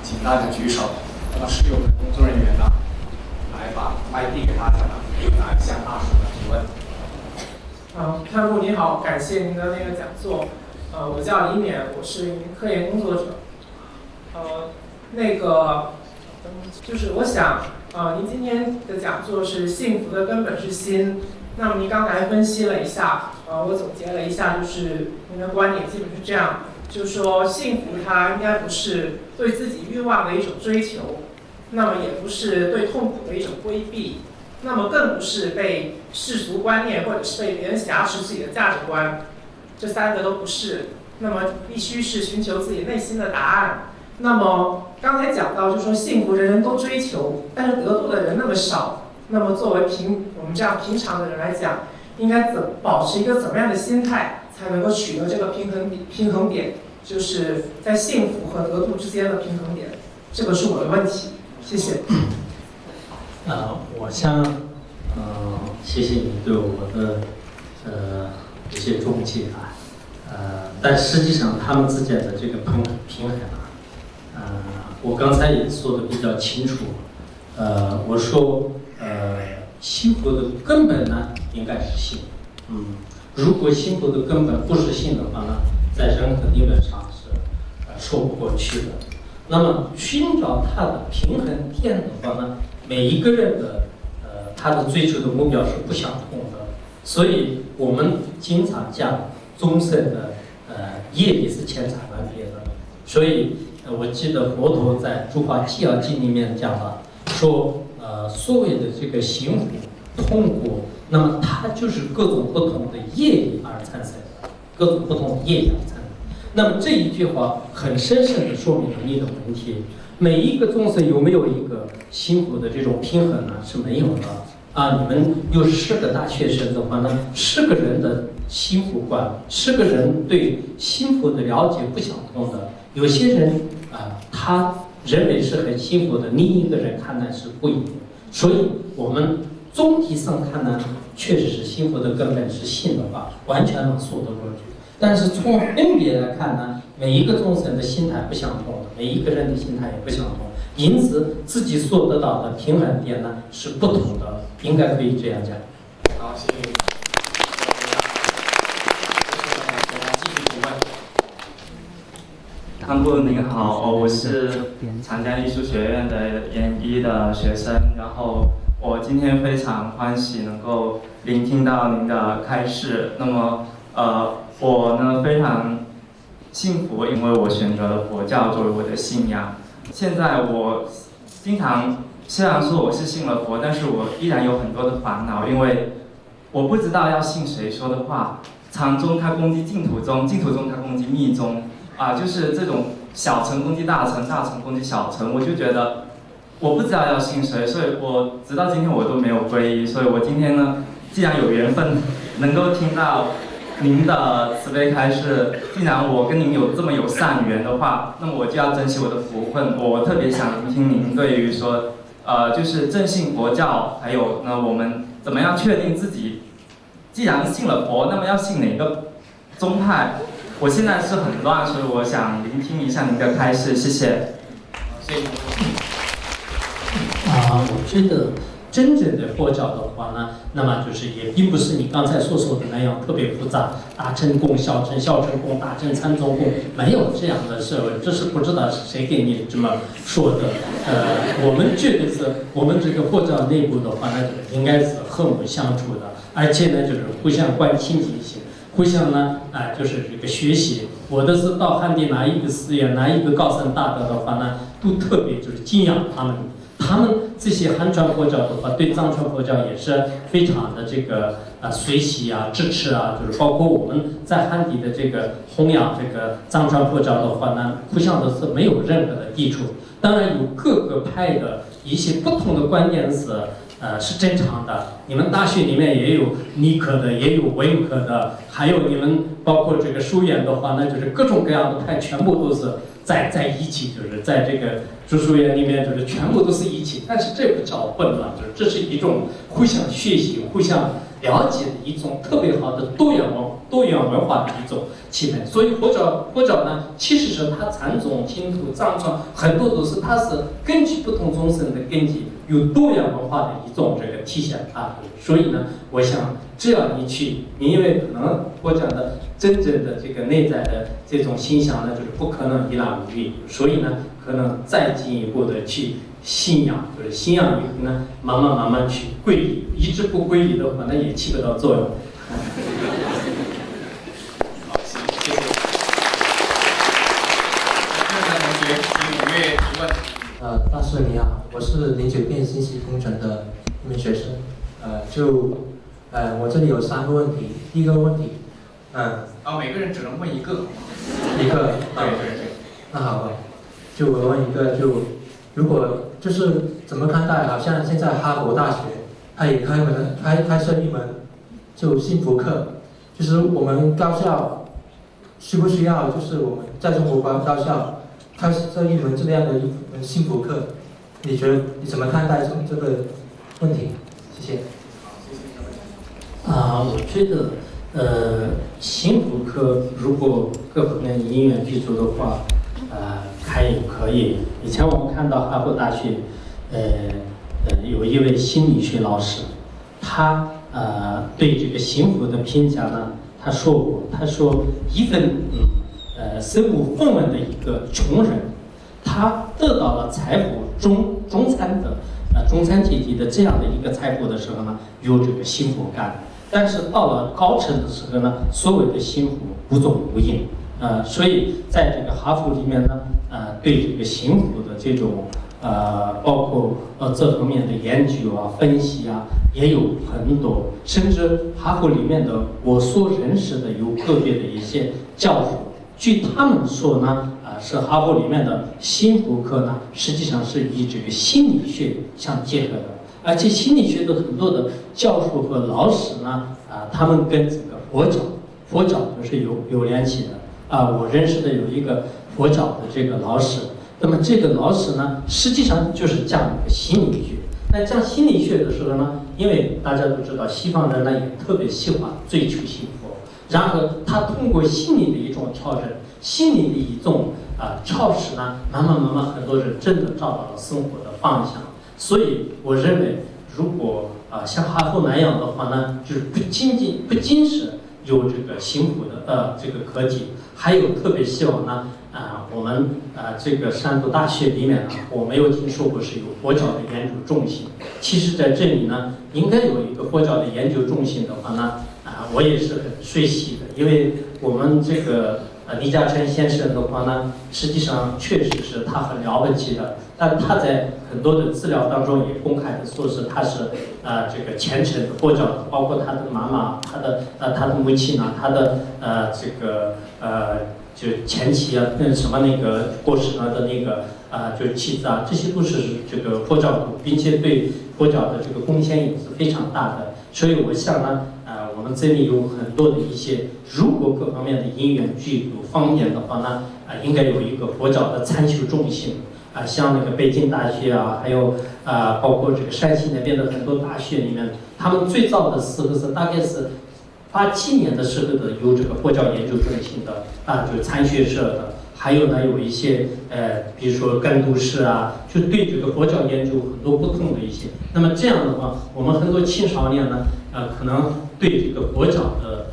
请大家举手。那么是由我们工作人员呢来把麦递给大家呢，来向大叔的提问。看护你好，感谢您的那个讲座。我叫李勉，我是一名科研工作者。就是我想，您今天的讲座是幸福的根本是心。那么您刚才分析了一下，我总结了一下，就是您的观点基本是这样，就是说幸福它应该不是对自己欲望的一种追求，那么也不是对痛苦的一种规避，那么更不是被世俗观念或者是被别人挟持自己的价值观，这三个都不是。那么必须是寻求自己内心的答案。那么刚才讲到，就是说幸福人人都追求，但是得度的人那么少。那么作为我们这样平常的人来讲，应该保持一个怎么样的心态，才能够取得这个平衡点，就是在幸福和得度之间的平衡点。这个是我的问题，谢谢。我想，谢谢你对我的一些总结啊，但实际上他们之间的这个平衡啊，我刚才也说的比较清楚，我说，幸福的根本呢应该是性，如果幸福的根本不是性的话呢，在任何理论上是说不过去的。那么寻找它的平衡点的话呢，每一个人的他的追求的目标是不相同的，所以我们经常讲众生的业力是千差万别的。所以我记得佛陀在《诸法纪要经》里面讲了，说所谓的这个幸福、痛苦，那么它就是各种不同的业力而产生的，各种不同的业力而产生。那么这一句话很深深地说明了你的问题。每一个众生有没有一个幸福的这种平衡呢？是没有的啊！你们有10个大学生的话呢，10个人的幸福观，10个人对幸福的了解不相同的。有些人他认为是很幸福的，另一个人看来是不一样。所以我们总体上看呢，确实是幸福的根本是性的话，完全能说得过去。但是从分别来看呢，每一个众生的心态不相同的，每一个人的心态也不相同，因此自己所得到的平衡点呢是不同的，应该可以这样讲。好，谢谢你。继续提问。看护您好，我是长江艺术学院的研一的学生，然后我今天非常欢喜能够聆听到您的开示。那么我呢非常幸福，因为我选择了佛教作为我的信仰。现在我经常虽然说我是信了佛，但是我依然有很多的烦恼，因为我不知道要信谁说的话。常中他攻击净土宗，净土宗他攻击密宗，就是这种小乘攻击大乘，大乘攻击小乘，我就觉得我不知道要信谁，所以我直到今天我都没有皈依。所以我今天呢，既然有缘分能够听到您的慈悲开示，既然我跟您有这么有善缘的话，那么我就要珍惜我的福分。我特别想聆听您对于说，就是正信佛教，还有呢我们怎么样确定自己，既然信了佛，那么要信哪个宗派？我现在是很乱，所以我想聆听一下您的开示，谢谢。谢谢。我觉得真正的佛教的话呢，那么就是也并不是你刚才所说的那样特别复杂，大乘供、小乘供、大乘参宗供，没有这样的社会。这是不知道是谁给你这么说的。我们觉得是我们这个佛教内部的话呢，应该是和睦相处的，而且呢就是互相关心提醒，互相呢就是这个学习。我的是到汉地哪一个寺院，哪一个高僧大德的话呢，都特别就是敬仰他们。他们这些汉传佛教的话，对藏传佛教也是非常的这个随喜啊、支持啊，就是包括我们在汉地的这个弘扬这个藏传佛教的话呢，互相的是没有任何的抵触。当然有各个派的一些不同的观点是正常的。你们大学里面也有理科的，也有文科的，还有你们包括这个书院的话呢，就是各种各样的派全部都是在一起，就是在这个读书院里面，就是全部都是一起。但是这不叫混乱，就是这是一种互相学习、互相了解的一种特别好的多元文化的一种气氛。所以佛教呢，其实是它禅宗、净土、藏传很多都是它是根据不同众生的根基，有多元文化的一种这个体现啊。所以呢，我想只要你去，因为可能佛教的真正的这个内在的这种形象呢，就是不可能一览无余，所以呢，可能再进一步的去信仰，就是信仰以后呢，慢慢去皈依，一直不皈依的话，那也起不到作用。好，谢谢。那同学，请踊跃提问。大师你好，我是09变信息工程的一名学生。我这里有3个问题。第一个问题，每个人只能问一个。一个。对。那好吧，就我问一个，如果就是怎么看待？好像现在哈佛大学它也开设一门就幸福课，就是我们高校需不需要？就是我们在中国高校开设一门这样的一门幸福课，你觉得你怎么看待这个问题？谢谢。我觉得幸福课如果各方面因缘具足的话，开也可以。以前我们看到哈佛大学，有一位心理学老师，他对这个幸福的评价呢，他说一份身无分文的一个穷人，他得到了财富中产阶级的这样的一个财富的时候呢，有这个幸福感。但是到了高层的时候呢，所谓的幸福无踪无影。所以在这个哈佛里面呢，对这个幸福的这种包括这方面的研究啊、分析啊，也有很多。甚至哈佛里面的我所认识的有个别的一些教授，据他们说呢，是哈佛里面的幸福课呢，实际上是与这个心理学相结合的。而且心理学的很多的教授和老师呢，他们跟这个佛教都是有联系的。我认识的有一个佛教的这个老师，那么这个老师呢，实际上就是讲一个心理学。那讲心理学的时候呢，因为大家都知道西方人呢也特别喜欢追求幸福，然后他通过心理的一种调整，心理的一种调试呢，慢慢很多人真的找到了生活的方向。所以我认为，如果像哈佛那样的话呢，就是不仅是有这个幸福的这个科技，还有特别希望呢，我们这个山东大学里面呢，我没有听说过是有佛教的研究中心。其实在这里呢，应该有一个佛教的研究中心的话呢，我也是很随喜的，因为我们这个李嘉诚先生的话呢，实际上确实是他很了不起的，但他在很多的资料当中也公开的说是他是这个虔诚的佛教的，包括他的妈妈、他的母亲啊，他的这个就前妻啊，什么那个过世了的那个就是妻子啊，这些都是这个佛教徒，并且对佛教的这个贡献也是非常大的。所以我想呢，我们这里有很多的一些，如果各方面的因缘具足方便的话呢，应该有一个佛教的参修中心。像那个北京大学啊，还有包括这个山西那边的很多大学里面，他们最早的时候是大概是87年的时候的有这个佛教研究中心的就是参学社的，还有呢有一些比如说甘都师啊，就对这个佛教研究很多不同的一些。那么这样的话，我们很多青少年呢，可能对这个佛教的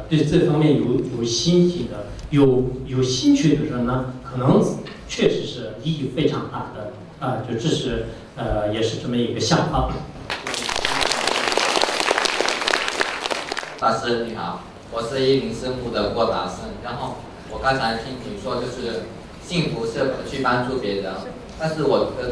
对这方面有兴趣的、有兴趣的人呢，可能确实是意义非常大的就这是也是这么一个想法。大师你好，我是一名生物的郭达生。然后我刚才听你说，就是幸福是去帮助别人，但是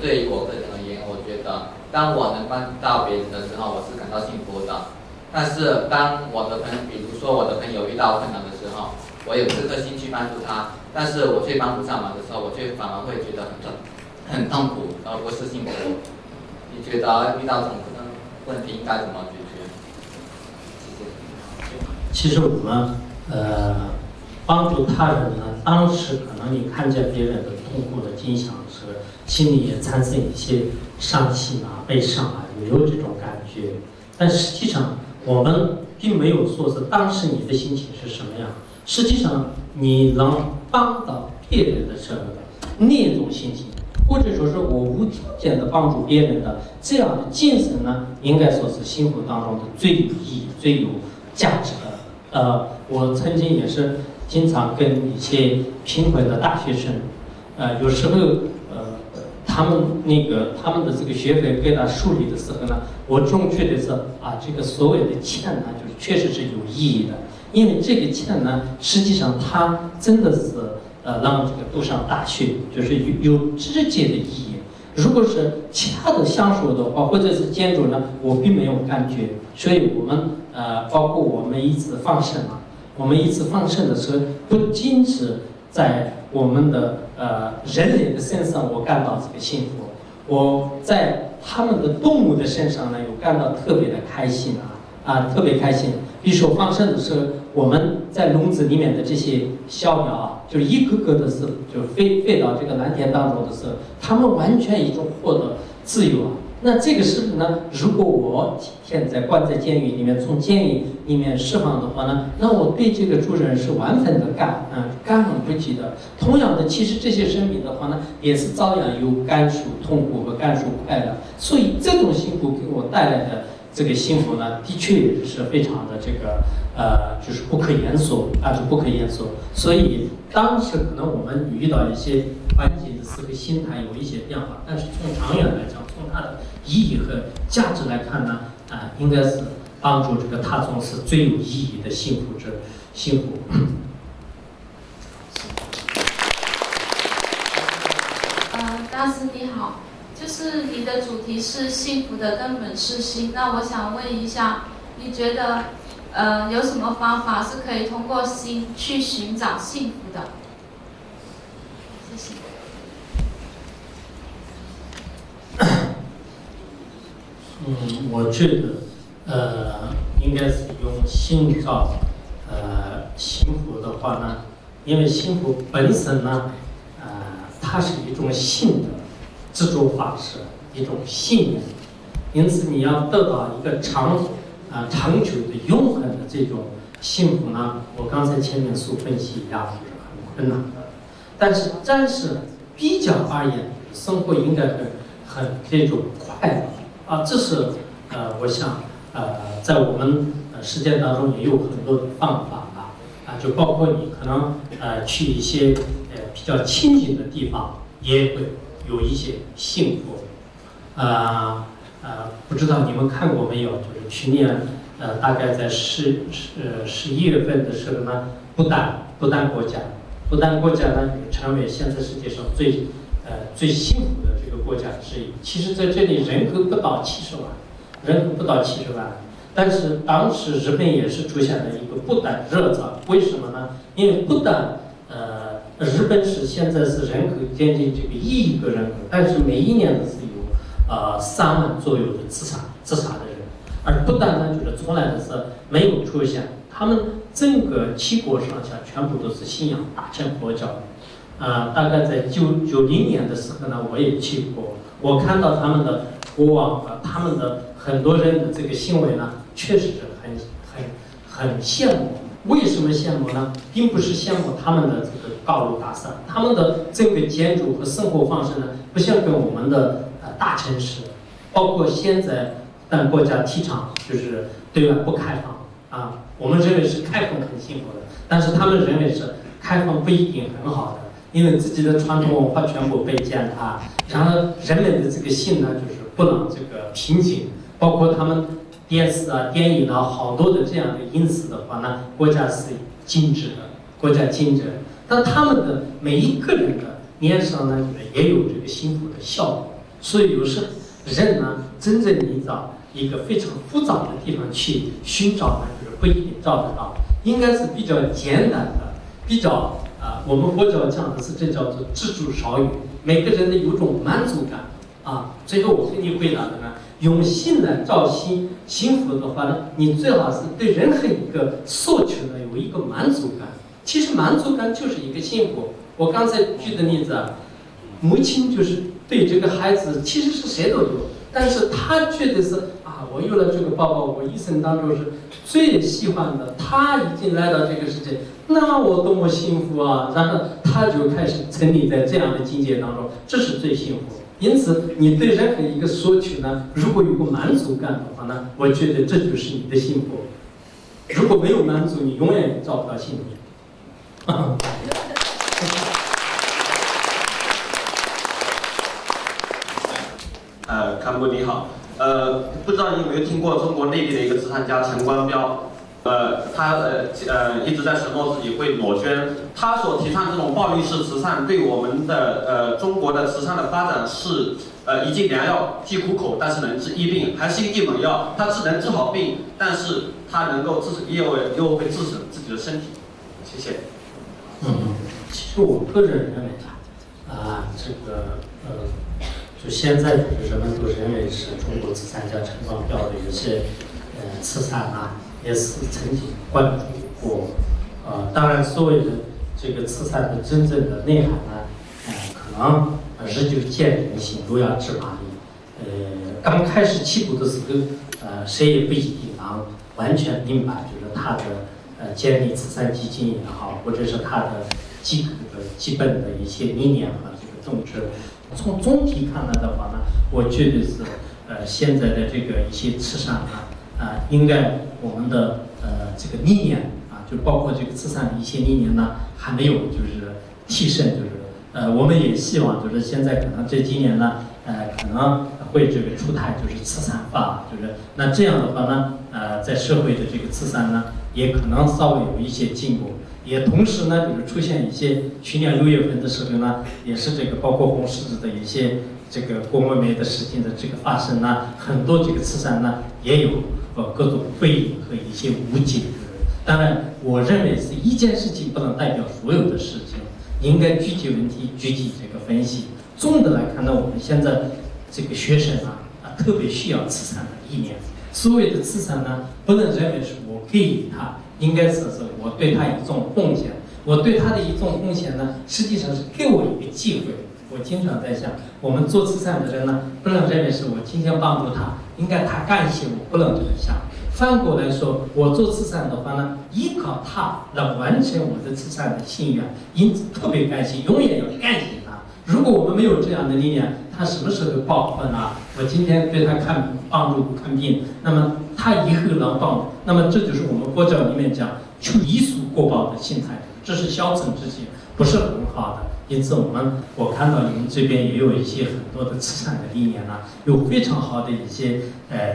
对于我个人而言，我觉得当我能帮到别人的时候，我是感到幸福的。但是当我的比如说我的朋友遇到困难的时候，我有这颗心去帮助他，但是我却帮不上忙的时候，我却反而会觉得很痛苦，而不是幸福。你觉得遇到这种问题应该怎么解决？谢谢。其实我们帮助他人呢，当时可能你看见别人的痛苦的景象时，心里也产生一些伤心啊、悲伤啊，也有这种感觉。但实际上，我们并没有说是当时你的心情是什么样，实际上你能帮到别人的时候的那种心情，或者说是我无条件的帮助别人的这样的精神呢，应该说是幸福当中的最有意义、最有价值的。我曾经也是经常跟一些贫困的大学生，有时候他们的这个学费给他梳理的时候呢，我总觉得是这个所谓的钱呢，就是确实是有意义的，因为这个钱呢，实际上它真的是让这个读上大学，就是有直接的意义。如果是其他的享受的话，或者是建筑呢，我并没有感觉。所以我们包括我们一次放生嘛，我们一次放生的时候，不仅是在我们的人类的身上我感到这个幸福，我在他们的动物的身上呢，有感到特别的开心特别开心。比如说放生的时候，我们在笼子里面的这些小鸟就是一个个的是就飞到这个蓝天当中的时候，它们完全一种获得自由那这个时候呢，如果我现在关在监狱里面，从监狱里面释放的话呢，那我对这个主人是完全的感恩不尽的。同样的，其实这些生命的话呢，也是照样有感受痛苦和感受快乐。所以这种幸福给我带来的这个幸福呢，的确也是非常的这个就是不可言说是不可言说。所以当时可能我们遇到一些环境的时候，心态有一些变化，但是从长远来讲，从它的意义和价值来看呢，应该是帮助这个大众是最有意义的幸福。大师你好，就是你的主题是幸福的根本是心。那我想问一下，你觉得有什么方法是可以通过心去寻找幸福的？谢谢。我觉得应该是用心找幸福的话呢，因为幸福本身呢，它是一种信的执着方式，一种信念，因此你要得到一个长久的永恒的这种幸福呢，我刚才前面所分析一样是很困难的。但是暂时比较而言，生活应该很这种快乐这是我想在我们实践当中也有很多的方法就包括你可能去一些比较亲近的地方，也会有一些幸福。不知道你们看过没有？就是去年大概在11月份的时候呢，不丹国家呢成为现在世界上最幸福的这个国家之一。其实在这里人口不到70万，但是当时日本也是出现了一个不丹热潮。为什么呢？因为不丹日本现在是人口接近这个1亿个人口，但是每一年都是有3万左右的自杀的人，而不丹呢就是从来的是没有出现，他们整个七国上下全部都是信仰大乘佛教。大概在90年的时候呢，我也去过，我看到他们的国王和他们的很多人的这个行为呢，确实是很羡慕。为什么羡慕呢？并不是羡慕他们的这个高楼大厦，他们的整个建筑和生活方式呢，不像跟我们的大城市，包括现在但国家提倡就是对外不开放我们认为是开放很幸福的，但是他们认为是开放不一定很好的，因为自己的传统文化全部被践踏，然后人们的这个心呢，就是不能这个平静，包括他们电视电影好多的这样的因素的话呢，国家是禁止的，但他们的每一个人的脸上呢，也有这个幸福的效果。所以有时人呢，真正你找一个非常复杂的地方去寻找呢，就是不一定找得到，应该是比较简单的，比较我们佛教讲的是这叫做知足少欲，每个人的有种满足感最后我跟你回答的呢，用心来找幸福的话呢，你最好是对任何一个诉求呢有一个满足感。其实满足感就是一个幸福。我刚才举的例子母亲就是对这个孩子，其实是谁都有，但是他觉得是啊，我有了这个宝宝，我一生当中是最喜欢的，他已经来到这个世界，那我多么幸福啊！然后他就开始沉溺在这样的境界当中，这是最幸福。因此，你对任何一个索取呢，如果有个满足感的话呢，我觉得这就是你的幸福。如果没有满足，你永远也找不到幸福。康哥你好，不知道你有没有听过中国内地的一个慈善家陈光标，他一直在承诺自己会裸捐，他所提倡这种暴力式慈善，对我们的中国的慈善的发展是一剂良药，既苦口但是能治疫病，还是一剂猛药，它只能治好病，但是它能够又会致死自己的身体。谢谢。其实我个人认为就现在人们都认为是中国慈善家陈光标的有些慈善也是曾经关注过。当然，所谓的这个慈善的真正的内涵可能日久见人心，路遥知马力。刚开始起步的时候，谁也不一定能完全明白，就是他的建立慈善基金也好，或者是他的基本的一些理念和这个宗旨。从总体看来的话呢，我觉得是现在的这个一些慈善应该我们的这个理念就包括这个慈善的一些理念呢，还没有就是提升，就是我们也希望就是现在可能这几年呢，可能会这个出台就是慈善法，就是那这样的话呢，在社会的这个慈善呢，也可能稍微有一些进步。也同时呢，就是出现一些去年6月份的时候呢，也是这个包括红十字的一些这个郭美美的事情的这个发生呢，很多这个慈善呢也有各种背离和一些误解。当然，我认为是一件事情不能代表所有的事情，应该具体问题具体这个分析。总的来看呢，我们现在这个学生特别需要慈善的理念。所谓的慈善呢，不能认为是我给予他。应该是我对他一种贡献，我对他的一种贡献呢，实际上是给我一个机会。我经常在想，我们做慈善的人呢，不能认为是我今天帮助他，应该他感谢我，不能这么想。反过来说，我做慈善的话呢，依靠他来完成我的慈善的心愿，因此特别感谢，永远要感谢他。如果我们没有这样的理念，他什么时候报困我今天对他帮助看病，那么他以后能帮助，那么这就是我们佛教里面讲求以速过报的心态，这是小乘之心，不是很好的。因此我看到你们这边也有一些很多的慈善的理念有非常好的一些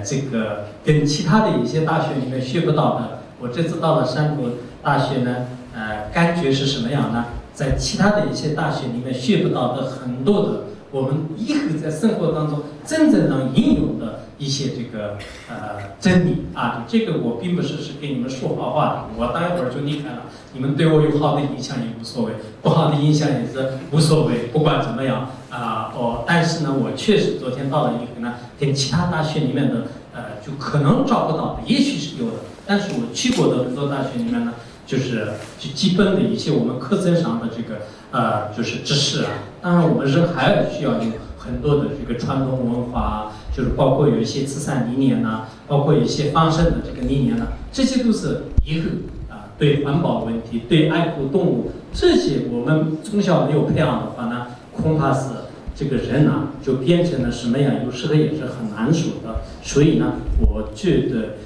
这个跟其他的一些大学里面学不到的。我这次到了山东大学呢，感觉是什么样呢？在其他的一些大学里面学不到的很多的，我们以后在生活当中真正能应用的一些这个真理这个我并不是给你们说好话的，我待会儿就离开了，你们对我有好的影响也无所谓，不好的影响也是无所谓，不管怎么样但是呢，我确实昨天到了以后呢，跟其他大学里面的就可能找不到的，也许是有的，但是我去过的很多大学里面呢，就是基本的一些我们课程上的这个就是知识当然我们人还需要有很多的这个传统文化就是包括有一些慈善理念包括一些放生的这个理念这些都是以后对环保问题、对爱护动物这些我们从小没有培养的话呢，恐怕是这个人就变成了什么样，有时候也是很难说的。所以呢，我觉得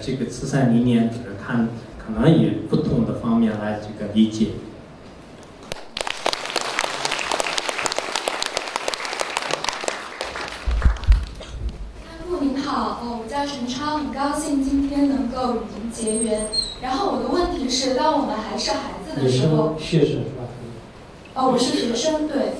这个慈善理念就是看可能也不同的方面来这个理解。您好，我叫陈超，很高兴今天能够与您结缘。然后我的问题是，当我们还是孩子的时候，学生是吧？我是学生，对。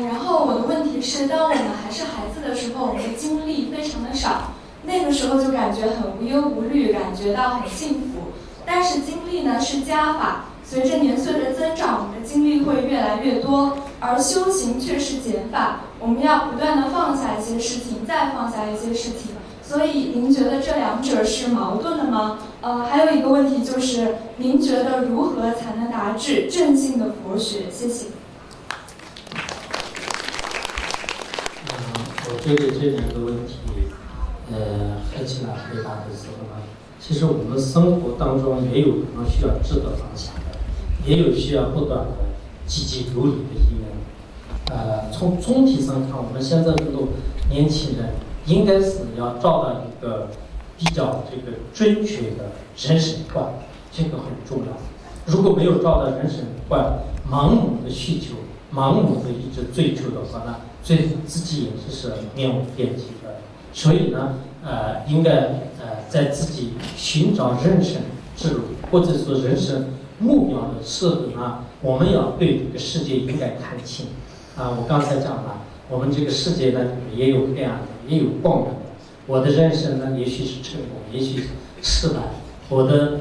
然后我的问题是，当我们还是孩子的时候，我们的精力非常的少，那个时候就感觉很无忧无虑，感觉到很幸福。但是精力呢是加法，随着年岁的增长，我们的精力会越来越多，而修行却是减法，我们要不断的放下一些事情，再放下一些事情。所以您觉得这两者是矛盾的吗？还有一个问题就是，您觉得如何才能达至正信的佛学？谢谢。觉得这两个问题，合起来回答的时候呢，其实我们生活当中也有可能需要质的方向的，也有需要不断的积极努力的一面。从总体上看，我们现在很多年轻人应该是要找到一个比较这个准确的人生观，这个很重要。如果没有找到人生观，盲目的需求，盲目的一直追求的话呢，最后自己也是面无边际的。所以呢，应该在自己寻找人生之路或者说人生目标的时候呢，我们要对这个世界应该看清。我刚才讲了，我们这个世界呢也有黑暗的，也有光明的。我的人生呢，也许是成功，也许是失败。我的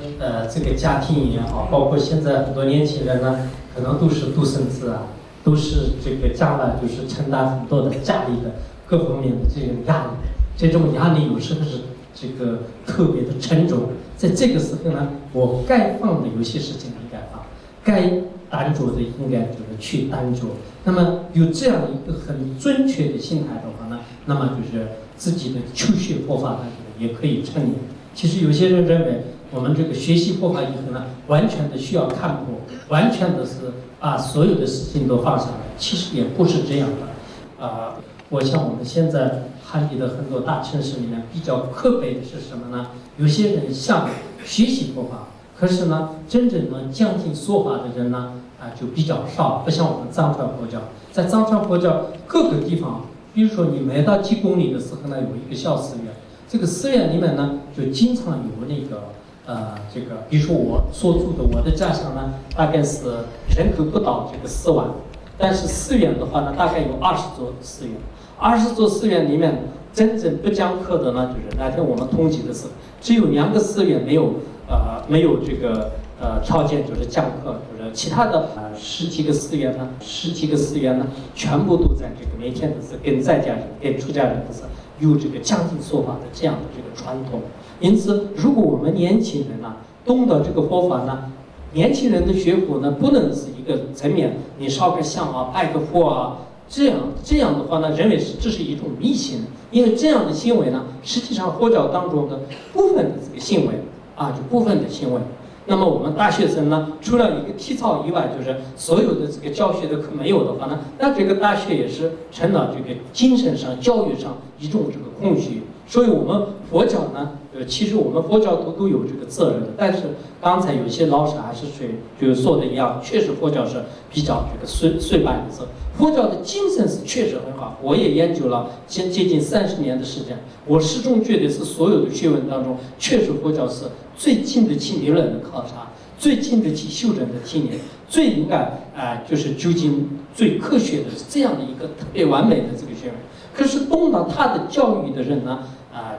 这个家庭也好，包括现在很多年轻人呢，可能都是独生子啊，都是这个将来就是承担很多的家里的各方面的这个压力。这种压力有时候是这个特别的沉重。在这个时候呢，我该放的有些事情应该放，该担着的应该就是去担着。那么有这样一个很准确的心态的话呢，那么就是自己的求学佛法呢也可以成年。其实有些人认为我们这个学习佛法以后呢，完全的需要看破，完全的是把所有的事情都放下来，其实也不是这样的。我想我们现在汉地的很多大城市里面比较可悲的是什么呢？有些人想学习佛法，可是呢，真正能将近说法的人呢，就比较少，不像我们藏传佛教。在藏传佛教各个地方，比如说你每到几公里的时候呢，有一个小寺院，这个寺院里面呢，就经常有那个这个，比如说我所住的我的家乡呢，大概是人口不到这个4万，但是寺院的话呢，大概有20座寺院，20座寺院里面真正不讲课的呢，就是那天我们统计的是，只有2个寺院没有这个条件，就是讲课，就是其他的十几个寺院呢，全部都在这个每天都是跟在家人、跟出家人都是有这个讲经说法的这样的这个传统。因此，如果我们年轻人呢懂得这个佛法呢，年轻人的学佛呢不能是一个层面，你烧个香啊、拜个佛啊，这样的话呢，认为这是一种迷信，因为这样的行为呢，实际上佛教当中的部分的这个行为就部分的行为。那么我们大学生呢，除了一个体操以外，就是所有的这个教学的课没有的话呢，那这个大学也是成了这个精神上、教育上一种这个空虚。所以我们佛教呢，其实我们佛教都有这个责任的。但是刚才有些老师还是就是说的一样，确实佛教是比较这个衰败的。佛教的精神是确实很好，我也研究了接近30年的时间，我始终觉得是所有的学问当中，确实佛教是最经得起理论的考察，最经得起修正的提炼，最应该就是究竟最科学的这样的一个特别完美的这个学问。可是懂得他的教育的人呢，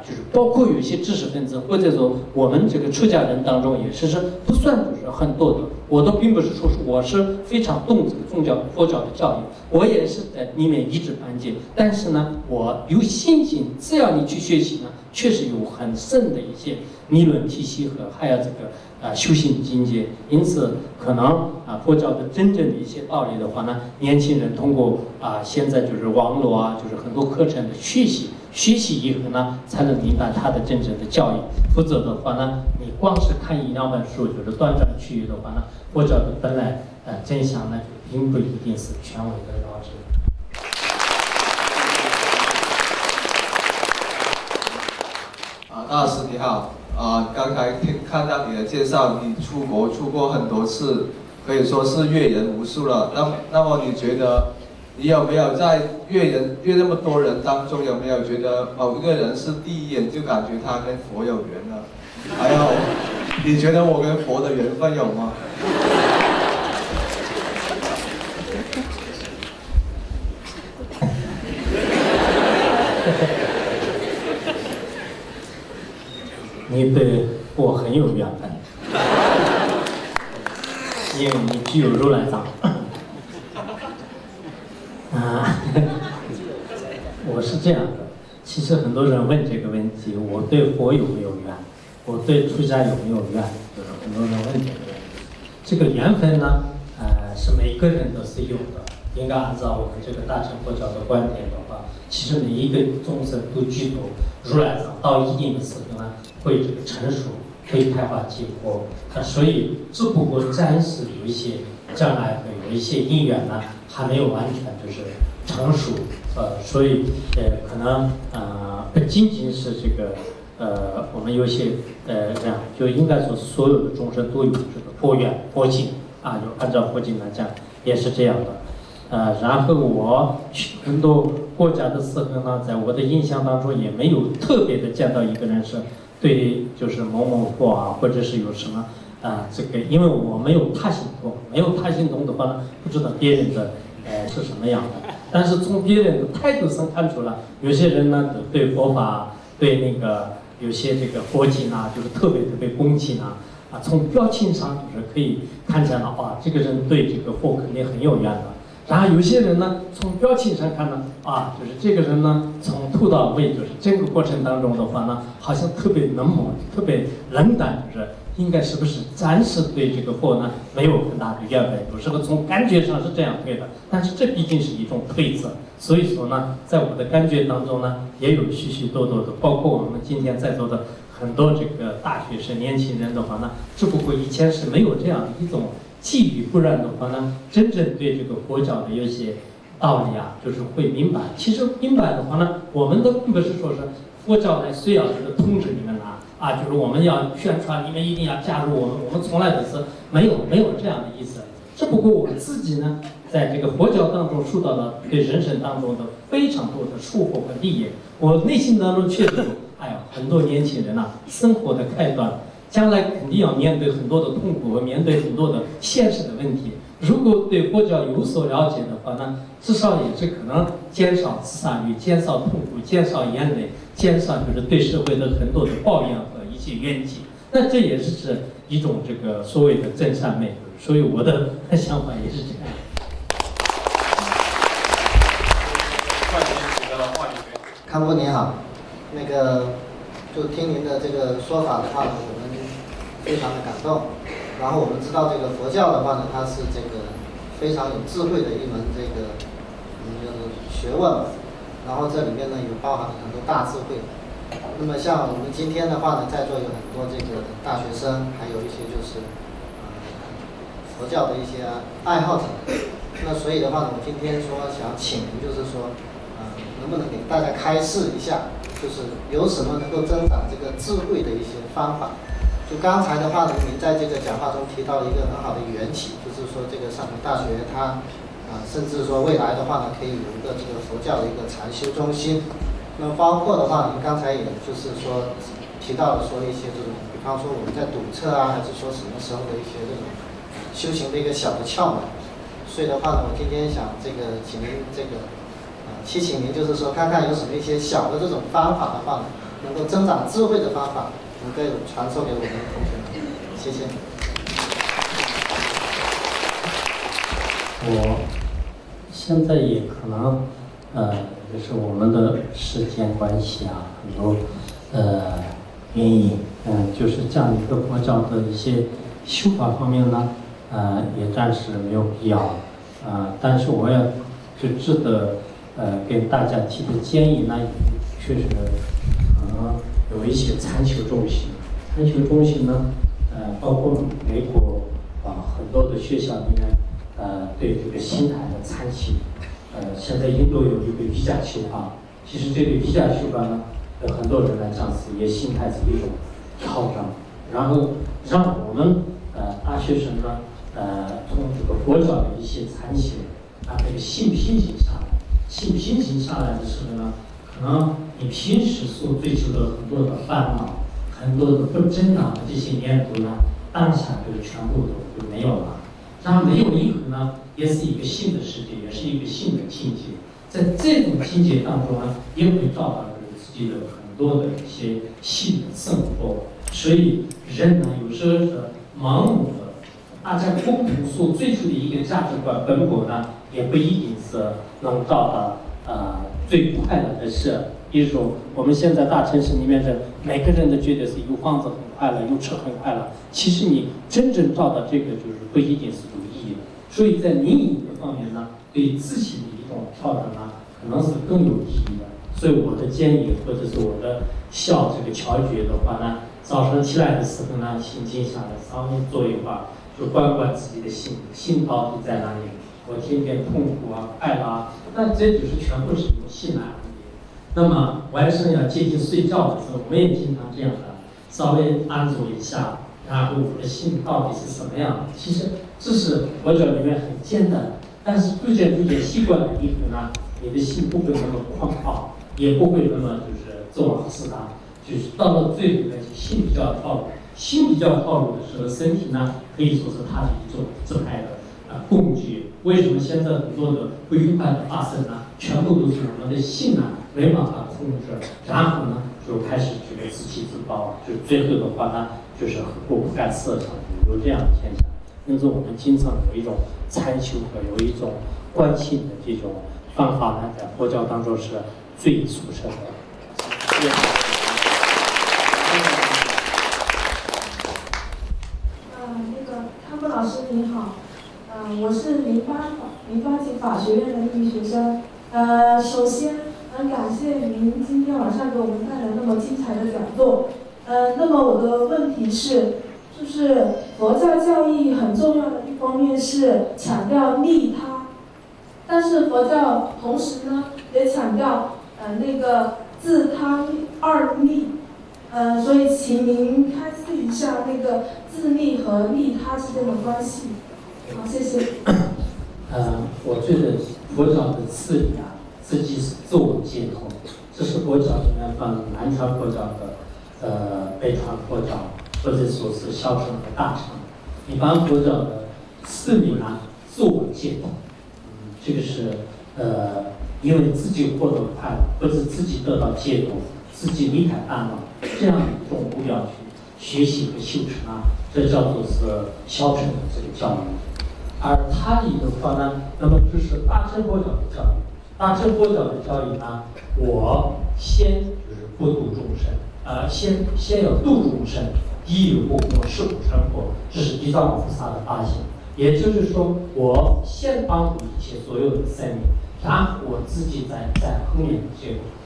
就是包括有一些知识分子，或者说我们这个出家人当中也是不算就是很多的。我都并不是说我是非常懂这个佛教的教育，我也是在里面一知半解。但是呢，我有信心，只要你去学习呢，确实有很深的一些理论体系和还有这个修行境界。因此，可能佛教的真正的一些道理的话呢，年轻人通过现在就是网络就是很多课程的学习以后呢，才能明白它的真正的教育。否则的话呢，你光是看1-2本书，就是断章取义的话呢，佛教的本来真相呢，就并不一定是权威的导致。大师你好，刚才看到你的介绍，你出过很多次，可以说是阅人无数了。那么你觉得，你有没有在阅那么多人当中，有没有觉得某一个人是第一眼就感觉他跟佛有缘了？还有，你觉得我跟佛的缘分有吗？你对佛很有缘分，因为你具有如来藏。我是这样的，其实很多人问这个问题，我对佛有没有缘，我对出家有没有缘，就是很多人问这个问题。这个缘分呢，是每个人都是有的，应该按照我们这个大乘佛教的观点的话，其实每一个众生都具足如来藏，到一定的时候呢，会这个成熟，会开化结果。所以只不过暂时有一些障碍和有一些因缘呢，还没有完全就是成熟。所以可能不仅仅是这个我们有些这样，就应该说所有的众生都有这个佛缘佛境啊，就按照佛经来讲也是这样的。然后我去很多国家的时候呢，在我的印象当中也没有特别的见到一个人是对就是某某佛啊，或者是有什么这个，因为我没有他心通，没有他心通的话呢，不知道别人的是什么样的。但是从别人的态度上看出来，有些人呢对佛法，对那个有些这个佛经啊，就是特别恭敬啊。从表情上就是可以看见了这个人对这个佛肯定很有缘的。然后有些人呢，从表情上看呢，就是这个人呢，从头到尾就是整个过程当中的话呢，好像特别冷漠，特别冷淡，就是应该是不是暂时对这个佛呢没有很大的缘分？有时候从感觉上是这样推的，但是这毕竟是一种推测。所以说呢，在我的感觉当中呢，也有许许多多的，包括我们今天在座的很多这个大学生、年轻人的话呢，只不过以前是没有这样的一种际遇，不然的话呢，真正对这个佛教的有些道理啊，就是会明白。其实明白的话呢，我们都并不是说是佛教呢需要这个通知你们就是我们要宣传，你们一定要加入我们。我们从来都是没有这样的意思。只不过我自己呢，在这个佛教当中受到了对人生当中的非常多的束缚和利益。我内心当中确实有，很多年轻人生活的开端，将来肯定要面对很多的痛苦和面对很多的现实的问题。如果对佛教有所了解的话呢，至少也是可能减少自杀率、减少痛苦、减少眼泪、减少就是对社会的很多的抱怨和一些怨气。那这也是一种这个所谓的真善美。所以我的想法也是这样。康夫你好，那个就听您的这个说法的话呢，我们非常的感动。然后我们知道这个佛教的话呢，它是这个非常有智慧的一门这个学问，然后这里面呢有包含了很多大智慧。那么像我们今天的话呢，在座有很多这个大学生，还有一些就是佛教的一些爱好者。那所以的话呢，我今天说想请您就是说，能不能给大家开示一下，就是有什么能够增长这个智慧的一些方法？就刚才的话呢，您在这个讲话中提到了一个很好的缘起，就是说这个上海大学它甚至说未来的话呢，可以有一个这个佛教的一个禅修中心。那么包括的话，您刚才也就是说提到了说一些这种，比方说我们在堵车还是说什么时候的一些这种修行的一个小的窍门。所以的话呢，我今天想这个请您这个祈请您就是说看看有什么一些小的这种方法的话呢，能够增长智慧的方法，能够传授给我们的同学们。谢谢。我现在也可能就是我们的时间关系很多原因，就是这样一个佛教的一些修法方面呢，也暂时没有必要，但是我要就值得给大家提的建议呢，确实有一些禅修中心。禅修中心呢，包括美国很多的学校里面，对这个心态的禅修，现在印度有一个瑜伽修法。其实这个瑜伽修法呢，对很多人来讲是也心态是一种调整，然后让我们大学生呢，从这个佛教的一些禅修，这个心平静下来。心平静下来的时候呢，可能你平时所追求的很多的烦恼、很多的不正当的这些念头呢，当下就全部都没有了。然后没有以后呢，也是一个新的世界，也是一个新的境界。在这种境界当中呢，也会找到自己的很多的一些新的生活。所以人呢，有时候是盲目的，大家共同所追求的一个价值观本果呢，也不一定是能找到最快乐的事。比如说，我们现在大城市里面的每个人都觉得是有房子很快乐，有车很快乐。其实你真正找到这个，就是不一定是有意义的。所以在另一个方面呢，对自己的一种调整呢，可能是更有意义的。所以我的建议或者是我的小这个窍诀的话呢，早上起来的时候呢，心静下来，稍微坐一会儿，就观观自己的心，心到底在哪里？我天天痛苦啊，快乐啊，那这就是全部是由心来安排。那么晚上要接近睡觉的时候，我也经常这样的，稍微安住一下，然后我的心到底是什么样的？其实这是佛教里面很简单，但是逐渐习惯了以后呢，你的心不会那么狂暴，也不会那么就是纵横四大，就是到了最后呢，心比较套路，心比较套路的时候，身体呢可以说是它的一种自拍的工具。为什么现在很多的不愉快的发生呢？全部都是我们的心呢没办法控制，然后呢就开始这个自欺自暴，就最后的话呢就是不干涉上有这样的现象。因此我们经常有一种参修和有一种关心的这种方法呢，在佛教当中是最殊胜的。那个汤姆老师您好，我是08级法学院的一名学生。首先很感谢您今天晚上给我们带来那么精彩的讲座。那么我的问题是，就是佛教教义很重要的一方面是强调利他，但是佛教同时呢也强调那个自他二利。所以请您开示一下那个自利和利他之间的关系。好，谢谢。我觉得佛教的自理啊，自己是自我解脱，这是佛教里面分南传佛教的北传佛教，或者说是小乘和大乘。一般佛教的自理呢，自我解脱，这个是因为自己获得快乐，或者自己得到解脱，自己离开烦恼，这样一种目标去学习和修持呢，这叫做是小乘的这个教育。而他理的话呢，那么这是大乘佛教的教育。大乘佛教的教育呢，我先就是不度众生，先要度众生，一有不空，是苦生活，这是地藏菩萨的发心。也就是说，我先帮助一切所有的生命，然后我自己在后面的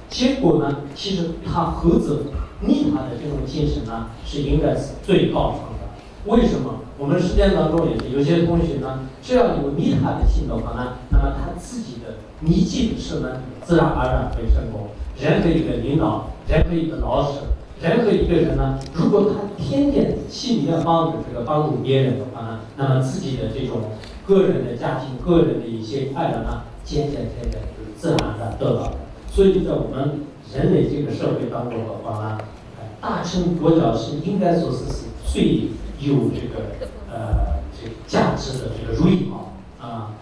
结果呢，其实他何止利他的这种精神呢，是应该是最高尚的。为什么？我们实践当中也是有些同学呢，只要有利他的心的话呢，那么他自己的理解的事呢，自然而然会成功。任何一个领导，任何一个老师，任何一个人呢，如果他天天心里面帮助别人的话呢，那么自己的这种个人的家庭、个人的一些快乐呢，渐渐就是自然而然得到的。所以在我们人类这个社会当中的话呢，大乘佛教是应该说是最有这个价值的这个瑞宝啊。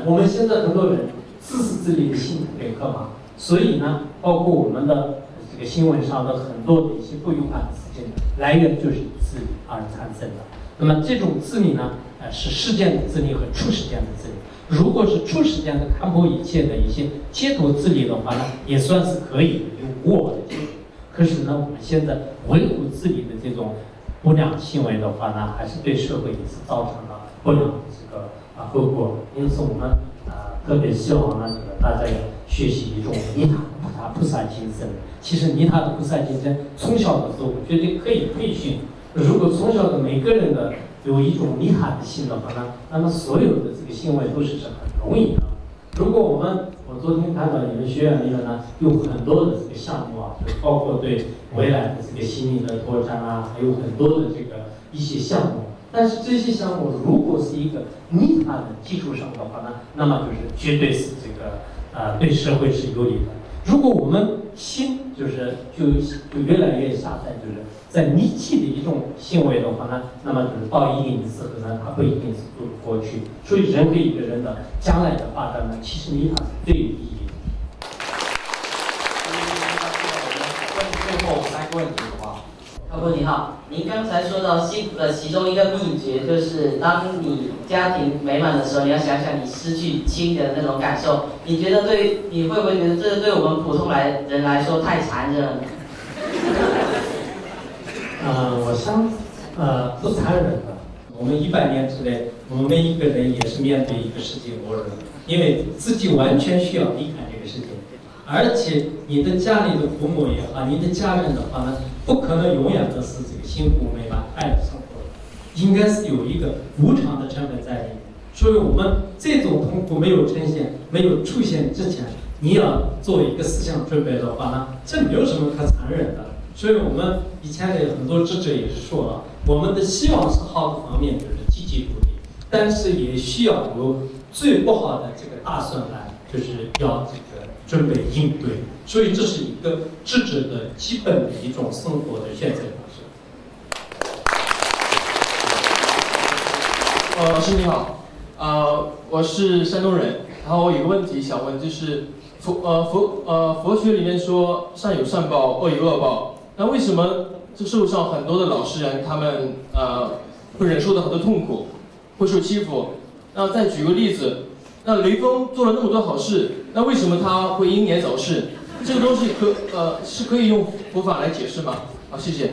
我们现在很多人自私自利的心特别可怕，所以呢，包括我们的这个新闻上的很多的一些不愉快的事情，来源就是以自利而产生的。那么这种自利呢，是世间的自利和出世间的自利。如果是出世间的看破一切的一些解脱自利的话呢，也算是可以的，有无我的解脱。可是呢，我们现在维护自利的这种不良行为的话呢，还是对社会也是造成了不良的这个后果。因此，我们特别希望呢，大家要学习一种利他菩萨精神。其实利他的菩萨精神，从小的时候我觉得可以培训。如果从小的每个人的有一种利他的心的话呢，那么所有的这个行为都是很容易的。如果我昨天看到你们学院里面呢，有很多的这个项目啊，就包括对未来的这个心灵的拓展啊，还有很多的这个一些项目。但是这些项目如果是一个利他的基础上的话呢，那么就是绝对是这个对社会是有利的。如果我们心就越来越狭窄，就是在利己的一种行为的话呢，那么就是到一定的时候呢，它不一定是走得过去。所以任何一个人的将来的发展呢，其实利他是最有意义的。最后3个问题的话，师傅你好，您刚才说到幸福的其中一个秘诀，就是当你家庭美满的时候，你要想想你失去亲人的那种感受。你觉得你会不会觉得这对我们普通人来说太残忍了？我想不残忍的。我们100年之内，我们每一个人也是面对一个世界末日，因为自己完全需要离开这个世界，而且你的家里的父母也好，你的家人的话呢，不可能永远都是这个幸福美满快乐生活，应该是有一个无常的成分在里面。所以我们这种痛苦没有呈现、没有出现之前，你要做一个思想准备的话呢，这没有什么可残忍的。所以我们以前的很多智者也是说了，我们的希望是好的方面，就是积极努力，但是也需要有最不好的这个打算来，就是要这个准备应对。所以这是一个智者的基本的一种生活的选择方式。老师你好，我是山东人，然后我有个问题想问，就是佛学里面说善有善报，恶有恶报。那为什么这社会上很多的老实人，他们会忍受到很多痛苦，会受欺负？那再举个例子，那雷锋做了那么多好事，那为什么他会英年早逝？这个东西是可以用佛法来解释吗？好，谢谢。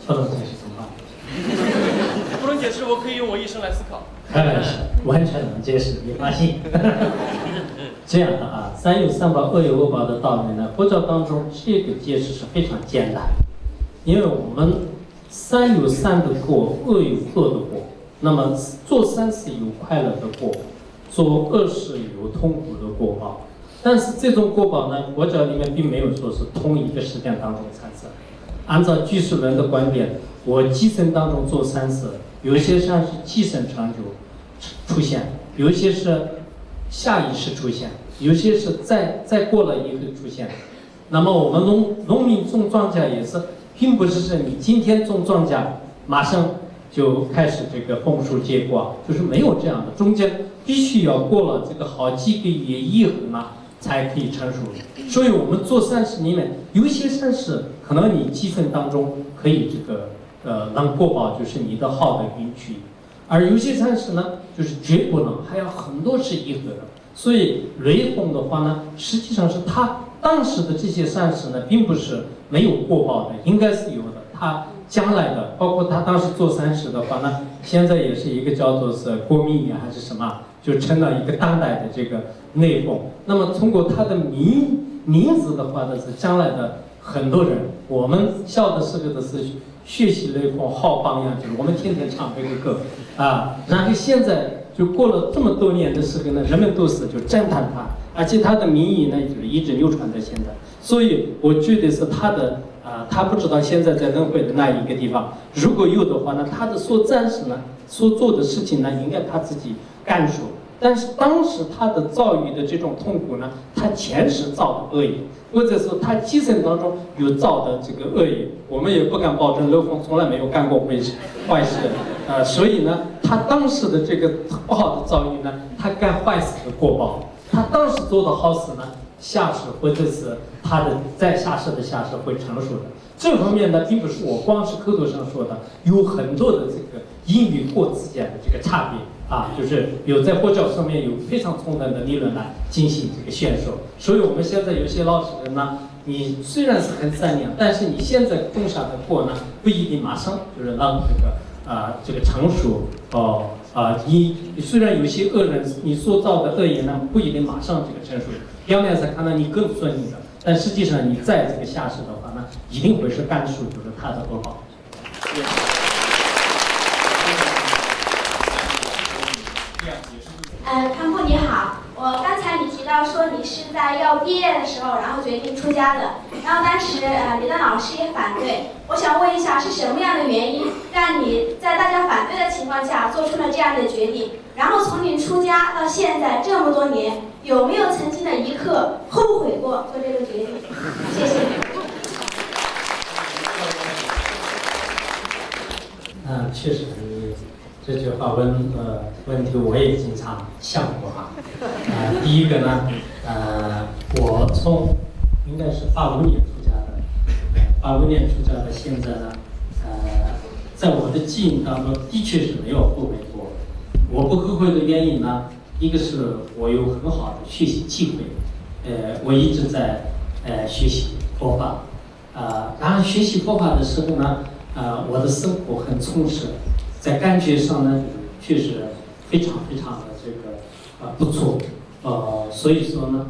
不能解释怎么办？不能解释，我可以用我一生来思考。完全能解释，你放心。这样的啊，善有善报，恶有恶报的道理呢，佛教当中这个解释是非常简单，因为我们善有善的果，恶有恶的果。那么做善事有快乐的果，做恶事有痛苦的果报。但是这种果报呢，佛教里面并没有说是同一个时间当中产生。按照居士论的观点，我今生当中做善事，有些善是即生成就出现，有一些是下意识出现，有些是再过了以后出现。那么我们农民种庄稼也是，并不是你今天种庄稼马上就开始这个丰收结果，就是没有这样的，中间必须要过了这个好几个月以后呢，才可以成熟。所以我们做善事里面，有一些善事可能你积分当中可以这个能过报，就是你的好的运气。而有些善事呢，就是绝不能，还要很多是一合的。所以雷锋的话呢，实际上是他当时的这些善事呢，并不是没有过报的，应该是有的。他将来的，包括他当时做善事的话呢，现在也是一个叫做是国民也还是什么，就成了一个当代的这个雷锋。那么通过他的名字的话呢，是将来的很多人，我们小的时候的是学习雷锋好榜样，就是我们天天唱这个歌啊。然后现在就过了这么多年的时候呢，人们都是就赞叹他，而且他的名义呢就是一直流传到现在。所以我觉得是他的他不知道现在在轮回的那一个地方，如果有的话呢，他的所暂时呢所做的事情呢，应该他自己感受。但是当时他的遭遇的这种痛苦呢，他前世造的恶业，或者说他今生当中有造的这个恶业，我们也不敢保证雷锋从来没有干过坏事，所以呢，他当时的这个不好的遭遇呢，他干坏事的过报；他当时做的好事呢，下世或者是他的在下世的下世会成熟的。这方面呢，并不是我光是口头上说的，有很多的这个因与果之间的这个差别。就是有在佛教上面有非常充分的理论来进行这个宣说，所以我们现在有些老实人呢，你虽然是很善良，但是你现在种下的果呢，不一定马上就是让这个成熟你虽然有些恶人，你所造的恶业呢，不一定马上这个成熟，表面上看到你更顺利的，但实际上你在这个下世的话呢，一定会是感受就是他的恶报。康复你好，我刚才你提到说你是在要毕业的时候，然后决定出家的，然后当时你的老师也反对，我想问一下是什么样的原因让你在大家反对的情况下做出了这样的决定？然后从你出家到现在这么多年，有没有曾经的一刻后悔过做这个决定？谢谢。确实，这句话问题我也经常想过第一个呢，我从应该是85年出家的，85年出家的，现在呢，在我的记忆当中，的确是没有后悔过。我不后悔的原因呢，一个是我有很好的学习机会，我一直在学习佛法，然后学习佛法的时候呢，我的生活很充实，在感觉上呢，确实非常非常的这个不错，所以说呢，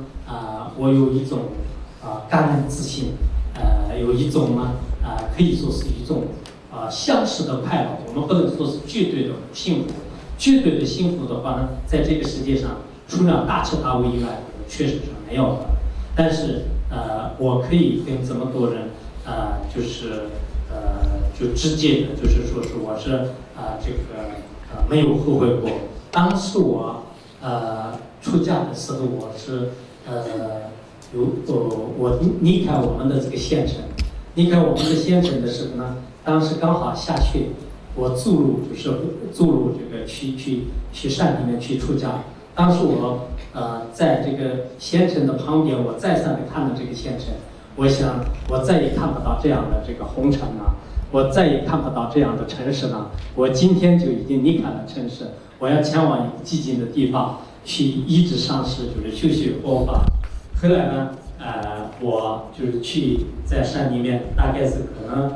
我有一种感恩之心，有一种呢，可以说是一种相似的快乐。我们不能说是绝对的幸福，绝对的幸福的话呢，在这个世界上，除了大彻大悟以外，确实是没有的。但是我可以跟这么多人，就直接的，就是说是我是这个没有后悔过。当时我出家的时候，我是我离开我们的这个县城，离开我们的县城的时候呢，当时刚好下雪，我注入这个去山里面去出家。当时我在这个县城的旁边，我再三的看到这个县城，我想我再也看不到这样的这个红尘了，我再也看不到这样的城市了。我今天就已经离开了城市，我要前往一个寂静的地方去一直上师，就是修习佛法。后来呢，我就是去在山里面，大概是可能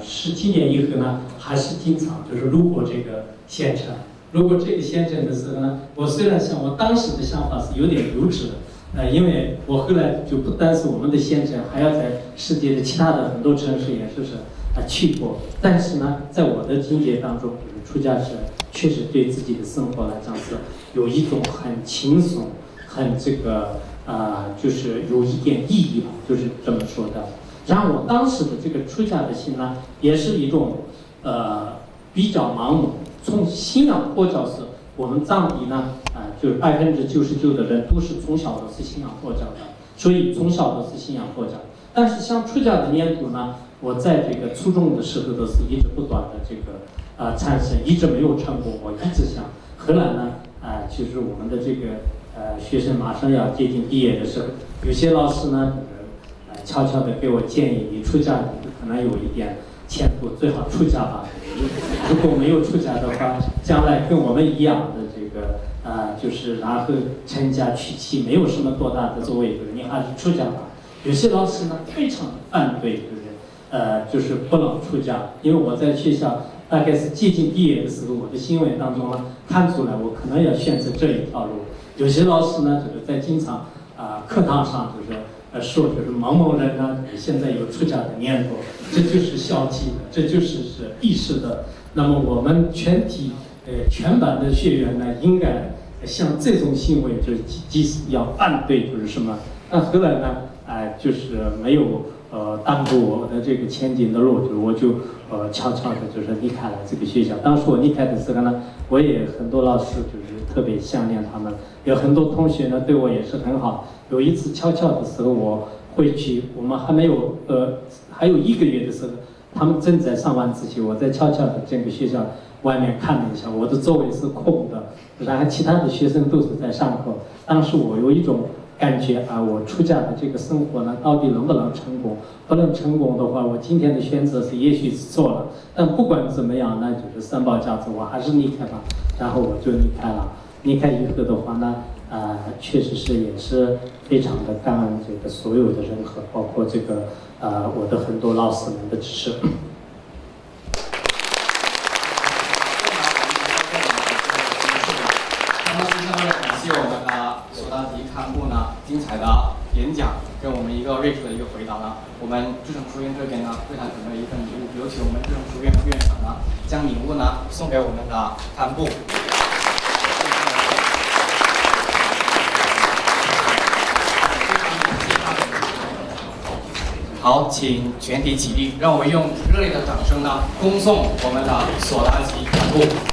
10几年以后呢，还是经常就是路过这个县城。路过这个县城的时候呢，我虽然想我当时的想法是有点幼稚的，因为我后来就不单是我们的县城，还要在世界的其他的很多城市也是去过。但是呢，在我的境界当中，就是出家是确实对自己的生活来讲是有一种很轻松，很这个就是有一点意义吧，就是这么说的。然后我当时的这个出家的心呢，也是一种比较盲目。从信仰佛教是我们藏地呢，就是99%的人都是从小都是信仰佛教的，所以从小都是信仰佛教。但是像出家的念头呢，我在这个初中的时候都是一直不断的这个产生，一直没有成功。我一直想，后来呢，就是我们的这个学生马上要接近毕业的时候，有些老师呢，悄悄的给我建议，你出家可能有一点前途，最好出家吧。如果没有出家的话，将来跟我们一样的这个就是然后成家娶妻，没有什么多大的作为，就是你还是出家吧。有些老师呢非常的反对，就是不能出家，因为我在学校大概是接近毕业的时候，我的行为当中呢看出来我可能要选择这一条路。有些老师呢就是在经常课堂上就是说就是某某人呢现在有出家的念头，这就是消极的，这就是意识的。那么我们全班的学员呢，应该像这种行为就是即使要反对，就是什么？那后来呢，就是没有挡住我的这个前进的路，就是我就悄悄的就是离开了这个学校。当时我离开的时候呢，我也很多老师就是特别想念他们，有很多同学呢对我也是很好。有一次悄悄的时候，我回去，我们还有1个月的时候，他们正在上晚自习，我在悄悄的整个学校外面看了一下，我的座位是空的，然后其他的学生都是在上课。当时我有一种感觉我出家的这个生活呢，到底能不能成功？不能成功的话，我今天的选择是也许是错了。但不管怎么样，那就是三宝家族，我还是离开吧。然后我就离开了。离开以后的话呢，确实是也是非常的感恩这个所有的人和包括这个我的很多老师们的支持。那么非常的感谢我们的索达迪堪布呢精彩的演讲，跟我们一个睿智的一个回答呢。我们智诚书院这边呢为他准备了一份礼物，有请我们智诚书院的院长呢将礼物呢送给我们的堪布。好，请全体起立，让我们用热烈的掌声呢恭送我们的索达吉堪布。